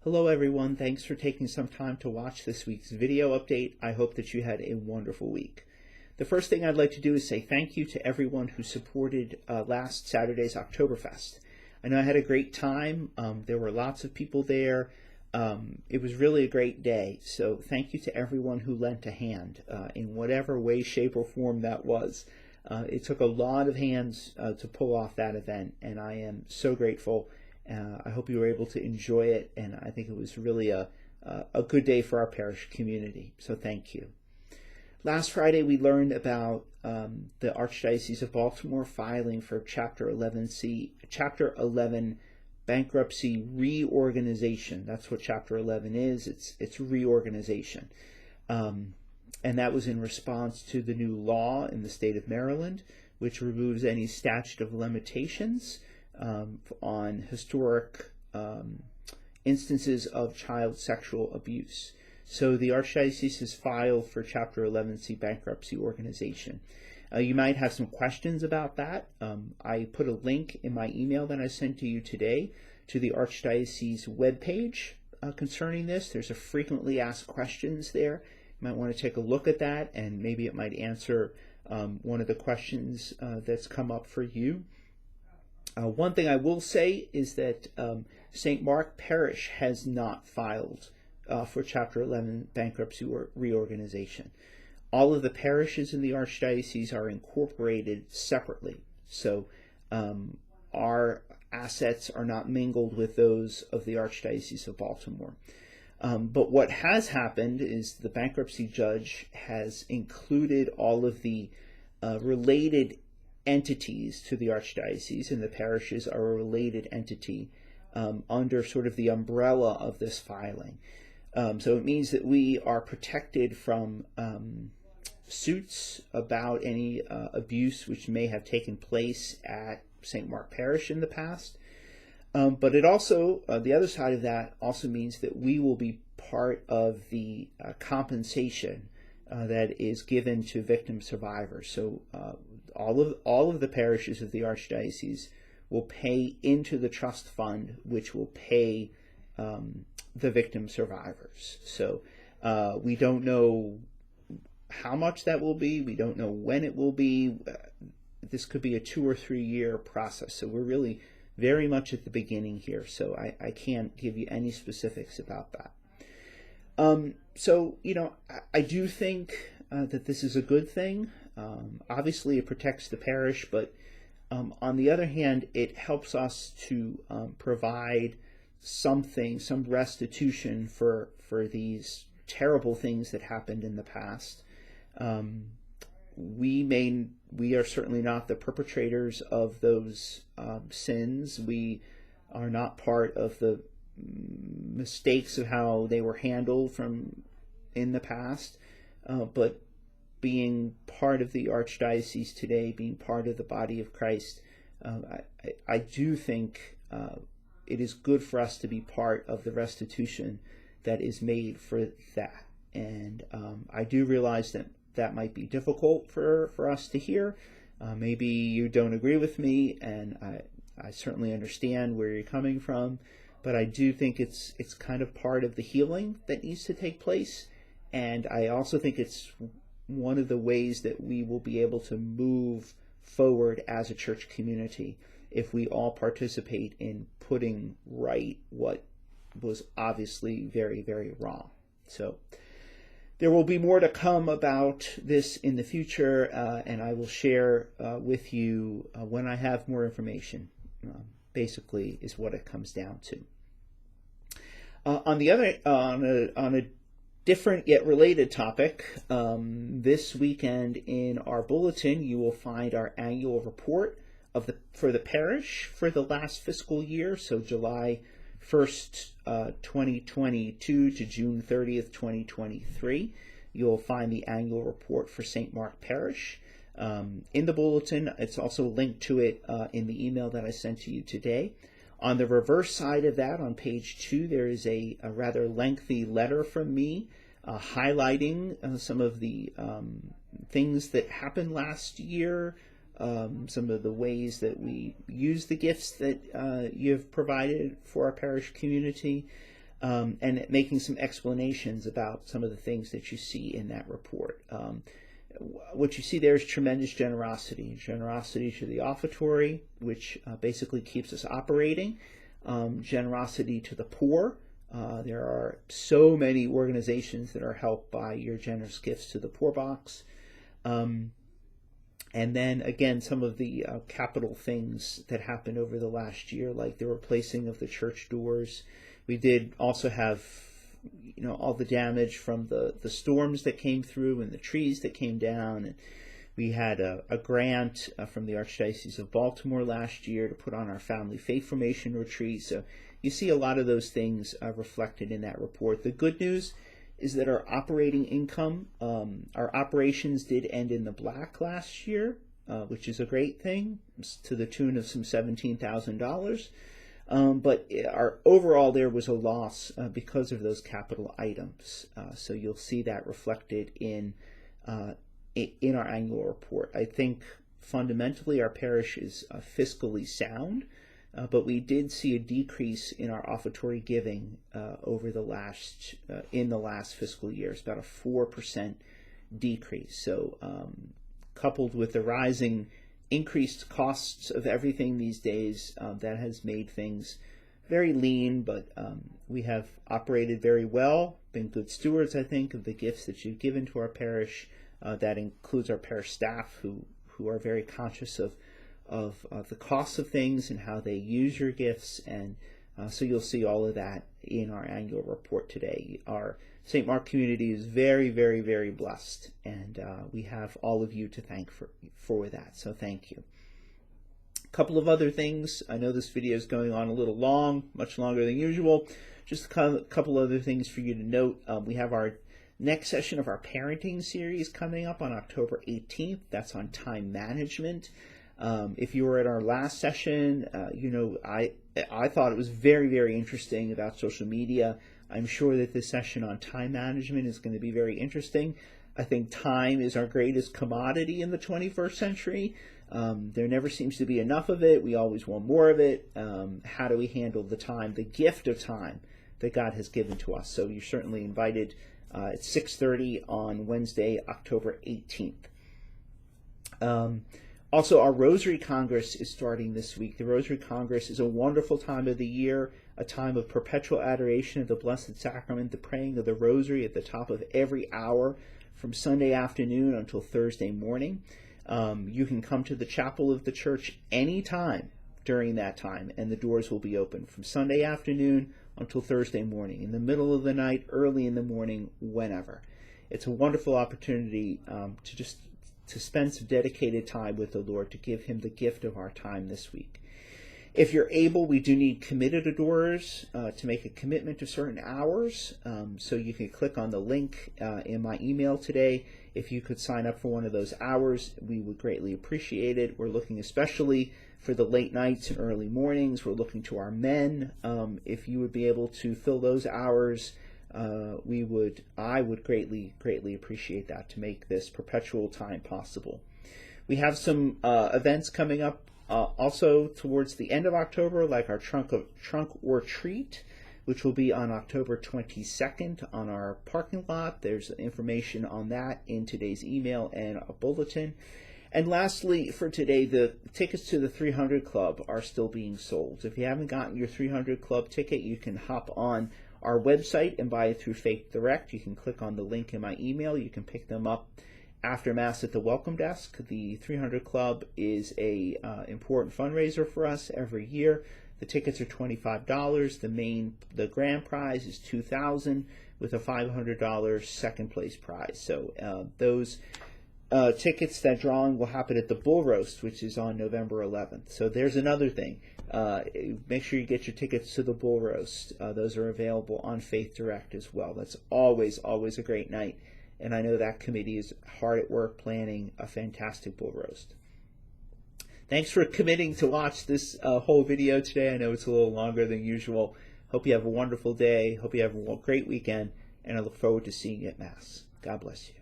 Hello everyone, thanks for taking some time to watch this week's video update. I hope that you had a wonderful week. The first thing I'd like to do is say thank you to everyone who supported last Saturday's Oktoberfest. I know I had a great time. There were lots of people there. It was really a great day, so thank you to everyone who lent a hand in whatever way, shape, or form that was. It took a lot of hands to pull off that event, and I am so grateful. I hope you were able to enjoy it, and I think it was really a good day for our parish community, so thank you. Last Friday we learned about the Archdiocese of Baltimore filing for Chapter 11 bankruptcy reorganization. That's what Chapter 11 is. It's reorganization. And that was in response to the new law in the state of Maryland, which removes any statute of limitations on historic instances of child sexual abuse. So the Archdiocese has filed for Chapter 11C bankruptcy organization. You might have some questions about that. I put a link in my email that I sent to you today to the Archdiocese webpage concerning this. There's a frequently asked questions there. You might want to take a look at that, and maybe it might answer one of the questions that's come up for you. One thing I will say is that St. Mark Parish has not filed for Chapter 11 bankruptcy or reorganization. All of the parishes in the Archdiocese are incorporated separately, so our assets are not mingled with those of the Archdiocese of Baltimore. But what has happened is the bankruptcy judge has included all of the related entities to the Archdiocese, and the parishes are a related entity under sort of the umbrella of this filing. So it means that we are protected from suits about any abuse which may have taken place at St. Mark Parish in the past. But it also, the other side of that also means that we will be part of the compensation that is given to victim survivors. So all of the parishes of the Archdiocese will pay into the trust fund, which will pay the victim survivors. So we don't know how much that will be. We don't know when it will be. This could be a 2 or 3 year process. So we're really very much at the beginning here. So I can't give you any specifics about that. So, you know, I do think that this is a good thing. Obviously, it protects the parish, but on the other hand, it helps us to provide some restitution for these terrible things that happened in the past. We are certainly not the perpetrators of those sins. We are not part of the mistakes of how they were handled from in the past, but being part of the Archdiocese today, being part of the body of Christ, I do think it is good for us to be part of the restitution that is made for that. And I do realize that might be difficult for us to hear. Maybe you don't agree with me, and I certainly understand where you're coming from, but I do think it's kind of part of the healing that needs to take place, and I also think it's one of the ways that we will be able to move forward as a church community if we all participate in putting right what was obviously very, very wrong. So there will be more to come about this in the future, and I will share with you when I have more information, basically is what it comes down to. On a different yet related topic, this weekend in our bulletin you will find our annual report for the parish for the last fiscal year, so July 1st, 2022 to June 30th, 2023. You'll find the annual report for St. Mark Parish in the bulletin. It's also linked to it in the email that I sent to you today. On the reverse side of that, on page 2, there is a rather lengthy letter from me highlighting some of the things that happened last year, some of the ways that we use the gifts that you've provided for our parish community. and making some explanations about some of the things that you see in that report. What you see there is tremendous generosity to the offertory, which basically keeps us operating, generosity to the poor. There are so many organizations that are helped by your generous gifts to the poor box. And then again, some of the capital things that happened over the last year, like the replacing of the church doors. We did also have, all the damage from the storms that came through and the trees that came down. And we had a grant from the Archdiocese of Baltimore last year to put on our family faith formation retreat. So you see a lot of those things reflected in that report. The good news is that our operating income, our operations did end in the black last year, which is a great thing, to the tune of some $17,000. But our overall there was a loss because of those capital items. So you'll see that reflected in our annual report. I think fundamentally our parish is fiscally sound, but we did see a decrease in our offertory giving over in the last fiscal year. It's about a 4% decrease. So coupled with the rising increased costs of everything these days, that has made things very lean, but we have operated very well, been good stewards, I think, of the gifts that you've given to our parish. That includes our parish staff who are very conscious of the costs of things and how they use your gifts, and so you'll see all of that in our annual report today. Our St. Mark community is very, very, very blessed, and we have all of you to thank for that, so thank you. A couple of other things. I know this video is going on a little long, much longer than usual. Just a couple other things for you to note. We have our next session of our parenting series coming up on October 18th. That's on time management. If you were at our last session, I thought it was very, very interesting about social media. I'm sure that this session on time management is going to be very interesting. I think time is our greatest commodity in the 21st century. There never seems to be enough of it. We always want more of it. How do we handle the time, the gift of time that God has given to us? So you're certainly invited at 6:30 on Wednesday, October 18th. Also, our Rosary Congress is starting this week. The Rosary Congress is a wonderful time of the year, a time of perpetual adoration of the Blessed Sacrament, the praying of the Rosary at the top of every hour from Sunday afternoon until Thursday morning. You can come to the chapel of the church anytime during that time, and the doors will be open from Sunday afternoon until Thursday morning, in the middle of the night, early in the morning, whenever. It's a wonderful opportunity to spend some dedicated time with the Lord, to give him the gift of our time this week. If you're able, we do need committed adorers to make a commitment to certain hours. So you can click on the link in my email today. If you could sign up for one of those hours, we would greatly appreciate it. We're looking especially for the late nights and early mornings. We're looking to our men. If you would be able to fill those hours, I would greatly appreciate that, to make this perpetual time possible. We have some events coming up also towards the end of October, like our trunk or treat, which will be on October 22nd on our parking lot. There's information on that in today's email and a bulletin. And lastly, for today, the tickets to the 300 Club are still being sold. If you haven't gotten your 300 Club ticket, you can hop on our website and buy it through Faith Direct. You can click on the link in my email. You can pick them up after Mass at the welcome desk. The 300 Club is a important fundraiser for us every year. The tickets are $25. The grand prize is $2,000 with a $500 second place prize. So those tickets, that drawing will happen at the Bull Roast, which is on November 11th. So there's another thing. Make sure you get your tickets to the Bull Roast. Those are available on Faith Direct as well. That's always a great night. And I know that committee is hard at work planning a fantastic Bull Roast. Thanks for committing to watch this whole video today. I know it's a little longer than usual. Hope you have a wonderful day. Hope you have a great weekend. And I look forward to seeing you at Mass. God bless you.